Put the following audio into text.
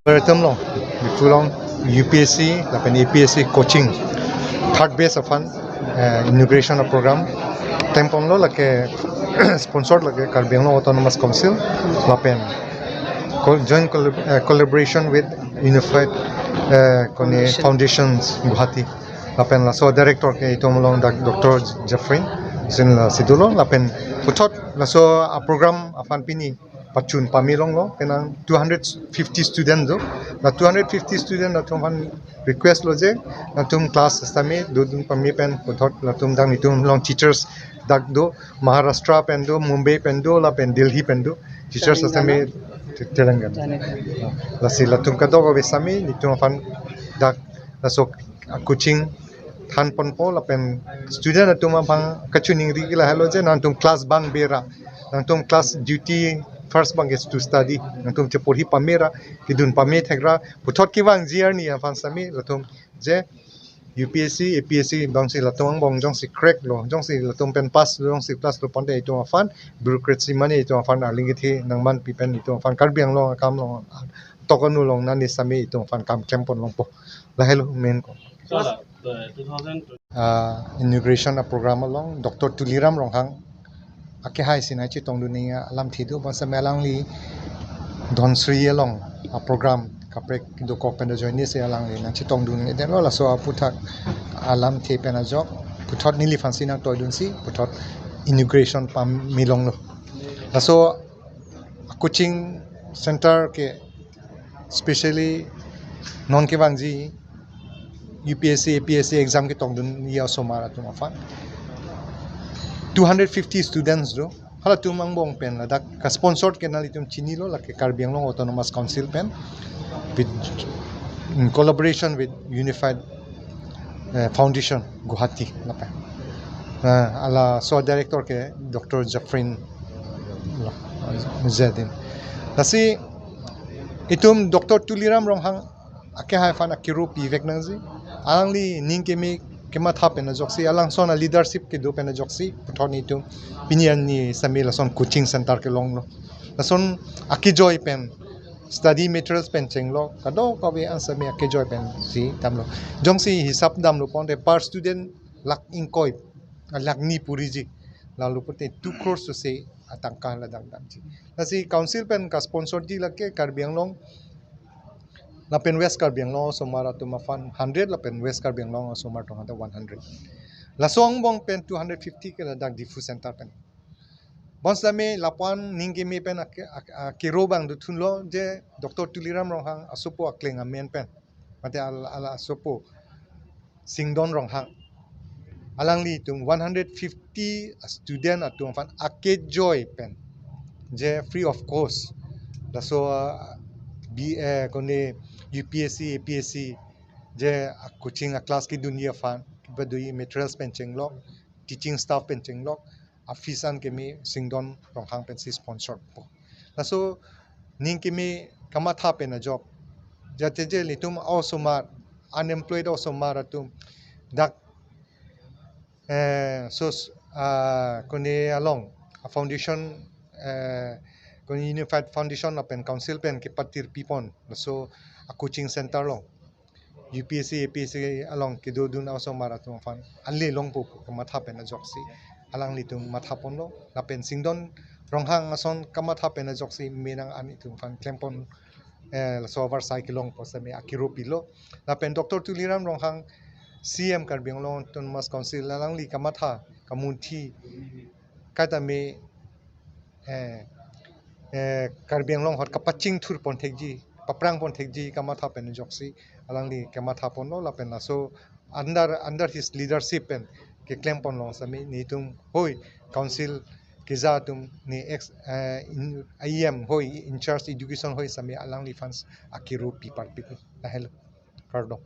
Term long, before long UPSC, lapan APSC coaching, third base of fun, inauguration of program, tempong lo lake sponsored lake Karbiang Autonomous Council, lapan joint collaboration with Unified Foundations Guwahati, lapan la so director ke itu mulong Dr. Jeffrey, sin la sidulo lapan putot la so a program afan pini. Pachun pamilong lo penang 250 student do na 250 student na tum han request lo je na tum class stami dudun pami pen puthot la tum dang itum long teachers dak do Maharashtra pen do Mumbai pen do la pen Delhi pen do teachers stami Telangana la si la tum ka do be sami ni tum fan dak la so coaching han pon po la pen student na tum bang kachuning ri la hello je na tum class bang bera na tum class duty first bang is to study nantum chepur hi pamera kidun pame thegra puthot ki wang jiar ni afan sami latum je UPSC APSC bang si latung bong jong si crack lo jong si latum pen pass jong si plus lo ponde itu afan bureaucracy mane itu afan arling thi nangman pipen itu afan Karbiang lo kam lo tokonu long nani sami itu afan kam campon long po lahelo men ko inauguration program along Dr. Tuliram Ronghang Ake hai sinai chi tong dunia alam thidu bangsa melang li don sri along a program kaprek do kok pen join ni se alang li na chi tong dunia den lo la so puthak alam the pen a jok puthot ni li fansi na toy dun si puthot inauguration pam milong lo la so coaching center ke specially non ke bangji UPSC APSC exam ke tong dunia so mara tu mafan 250 students do hala tumang bong pen la dak ka sponsored kenal itum chini lo la ke Karbiang Long Autonomous Council pen with in collaboration with Unified Foundation Guwahati la pen ala so director ke Dr. Jeffrey Zedin lasi itum Dr. Tuliram Ronghang ake hai fan akiru pivek nangzi alangli ningkemi kema tha pena joksi alang sona leadership ke do pena joksi puthoni tu pinian ni samila son coaching center ke long lo lason akijoy pen study materials pen chenglo kado ka be answer me akijoy pen si tamlo jongsi hisap dam lo ponde per student lak inkoi lak ni puriji lalu pute 2 crores to say atangka la dang dam ji lasi council pen ka sponsor di lake Karbiang Long la pen West Karbiang Long somara tu mafan 100 la pen West Karbiang Long somar tu 100 la song bong pen 250 ke la dak difu center pen bons dame lapan ningge me pen ke robang du thun lo je Dr. Tuliram Ronghang asupo akleng amen pen mate ala asupo singdon Ronghang alangli tung 150 student atung fan ake joy pen je free of cost la so kone UPSC APSC je coaching a class ki dunia fan badui materials pencheng lok teaching staff pencheng lok afisan ke me singdon Ronghang pen si sponsor po laso ning ke me kama tha pen a job jate je litum also mar unemployed also mar atum dak so kone along a foundation kone Unified Foundation pen council pen ke patir pipon so a coaching center long UPSC APSC along ke do dun also marathon fan anle long po kamatha pen a joksi alang litum matha pon lo la pen singdon Ronghang ason kamatha pen a joksi menang ani tum fan klempon so over cycle long po sa me akiro pilo la pen Dr. Tuliram Ronghang CM Karbiang Long Autonomous Council alang li kamatha kamunthi kata me Karbiang Long hot kapaching thur pon thekji paprang pon thekji kamatha pen joksi alangli kamatha pon lo la pen la so under his leadership pen ke claim pon long sami ni tum hoi council ke za tum ni ex IM hoi in charge education hoi sami alangli funds akiru pi part pi la hello pardon